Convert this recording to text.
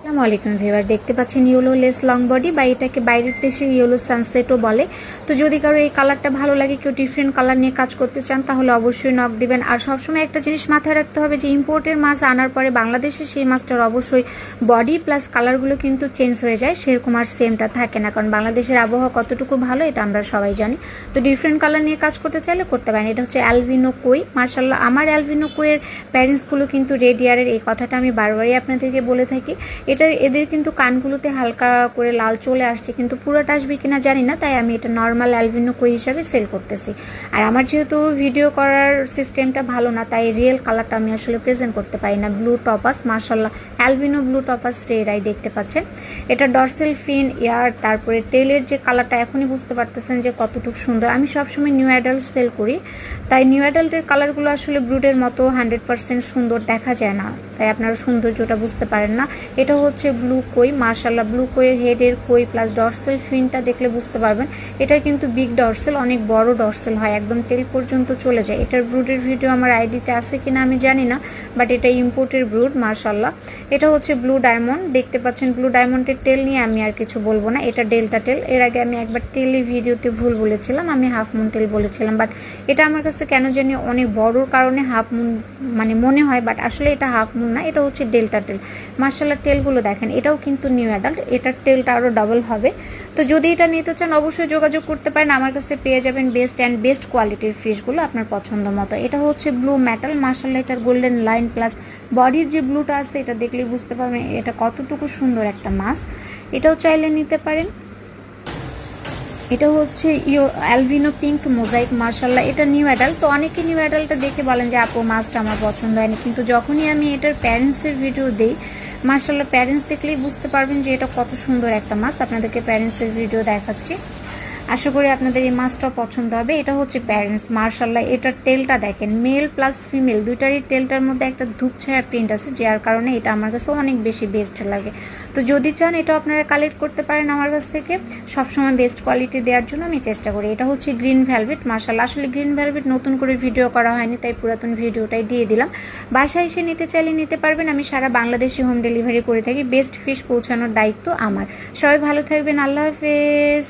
আসসালামু আলাইকুম ভিউয়ার, দেখতে পাচ্ছেন ইয়েলো লেস লং বডি বা এটাকে বাইরের দেশের ইয়েলো সানসেটও বলে। তো যদি কারো এই কালারটা ভালো লাগে, কেউ ডিফারেন্ট কালার নিয়ে কাজ করতে চান, তাহলে অবশ্যই নক দিবেন। আর সবসময় একটা জিনিস মাথায় রাখতে হবে যে ইম্পোর্টের মাছ আনার পরে বাংলাদেশে সেই মাছটার অবশ্যই বডি প্লাস কালারগুলো কিন্তু চেঞ্জ হয়ে যায়, সেরকম আর সেমটা থাকে না, কারণ বাংলাদেশের আবহাওয়া কতটুকু ভালো এটা আমরা সবাই জানি। তো ডিফারেন্ট কালার নিয়ে কাজ করতে চাইলে করতে পারেন। এটা হচ্ছে অ্যালভিনো কই। মার্শাল্লাহ, আমার অ্যালভিনো কইয়ের প্যারেন্টসগুলো কিন্তু রেড ইয়ারের, এই কথাটা আমি বারবারই আপনাদেরকে বলে থাকি। এদের কিন্তু কানগুলোতে হালকা করে লাল চলে আসছে, কিন্তু পুরোটা আসবে কিনা জানি না, তাই আমি এটা নর্মাল অ্যালভিনো কই হিসাবে সেল করতেছি। আর আমার যেহেতু ভিডিও করার সিস্টেমটা ভালো না, তাই রিয়েল কালারটা আমি আসলে প্রেজেন্ট করতে পারি না। ব্লু টপাস, মার্শাল্লাহ অ্যালভিনো ব্লু টপাস রেডাই দেখতে পাচ্ছেন। এটা ডরসেল ফিন ইয়ার, তারপরে টেলের যে কালারটা এখনই বুঝতে পারতেছেন যে কতটুকু সুন্দর। আমি সবসময় নিউ অ্যাডাল্ট সেল করি, তাই নিউ অ্যাডাল্টের কালারগুলো আসলে ব্রুডের মতো 100% সুন্দর দেখা যায় না, তাই আপনারা সৌন্দর্যটা বুঝতে পারেন না। এটা হচ্ছে ব্লু কই। মার্শাল্লাহ, ব্লু কইয়ের হেডের কই প্লাস ডরসেল ফিনটা দেখলে বুঝতে পারবেন এটা কিন্তু বিগ ডরসেল, অনেক বড় ডরসেল হয়, একদম টেল পর্যন্ত চলে যায়। এটার ব্রুডের ভিডিও আমার আইডিতে আছে কিনা আমি জানি না, বাট এটা ইম্পোর্টের ব্রুড। মার্শাল্লাহ, এটা হচ্ছে ব্লু ডায়মন্ড, দেখতে পাচ্ছেন। ব্লু ডায়মন্ডের টেল নিয়ে আমি আর কিছু বলবো না, এটা ডেল্টা টেল। এর আগে আমি একবার টেলের ভিডিওতে ভুল বলেছিলাম, আমি হাফ মুন টেল বলেছিলাম, বাট এটা আমার কাছে কেন জানি অনেক বড়োর কারণে হাফ মুন মানে মনে হয়, বাট আসলে এটা হাফ মুন না, এটা হচ্ছে ডেল্টা টেল। মার্শাল্লাহ, টেলগুলো দেখেন, এটাও কিন্তু নিউ অ্যাডাল্ট, এটার টেলটা আরও ডাবল হবে। তো যদি এটা নিতে চান অবশ্যই যোগাযোগ করতে পারেন, আমার কাছে পেয়ে যাবেন বেস্ট কোয়ালিটির ফিশগুলো আপনার পছন্দ মতো। এটা হচ্ছে ব্লু মেটাল। মার্শাল্লাহ, এটার গোল্ডেন লাইন প্লাস বডির যে ব্লুটা আছে এটা দেখলেই বুঝতে পারবেন এটা কতটুকু সুন্দর একটা মাছ। এটাও চাইলে নিতে পারেন। এটা হচ্ছে অ্যালভিনো পিঙ্ক মোজাইক। মার্শাল্লাহ, এটা নিউ অ্যাডাল্ট। তো অনেকে নিউ অ্যাডাল্টটা দেখে বলেন যে আপু মাছটা আমার পছন্দ হয়নি, কিন্তু যখনই আমি এটার প্যারেন্টসের ভিডিও দিই, মার্শাল্লাহ প্যারেন্টস দেখলেই বুঝতে পারবেন যে এটা কত সুন্দর একটা মাছ। আপনাদেরকে প্যারেন্টসের ভিডিও দেখাচ্ছি, আশা করি আপনাদের এই মাছটা পছন্দ হবে। এটা হচ্ছে প্যারেন্টস। মার্শাল্লাহ, এটার টেলটা দেখেন, মেল প্লাস ফিমেল দুইটারই টেলটার মধ্যে একটা ধূপ ছায়া প্রিন্ট আছে, যার কারণে এটা আমার কাছে অনেক বেশি বেস্ট লাগে। তো যদি চান এটা আপনারা কালেক্ট করতে পারেন আমার কাছ থেকে, সবসময় বেস্ট কোয়ালিটি দেওয়ার জন্য আমি চেষ্টা করি। এটা হচ্ছে গ্রিন ভ্যালভেট। মার্শাল্লাহ, আসলে গ্রিন ভ্যালভেট নতুন করে ভিডিও করা হয়নি, তাই পুরাতন ভিডিওটাই দিয়ে দিলাম। বাসায় এসে নিতে চাইলে নিতে পারবেন, আমি সারা বাংলাদেশে হোম ডেলিভারি করে থাকি। বেস্ট ফিশ পৌঁছানোর দায়িত্ব আমার। সবাই ভালো থাকবেন, আল্লাহ হাফেজ।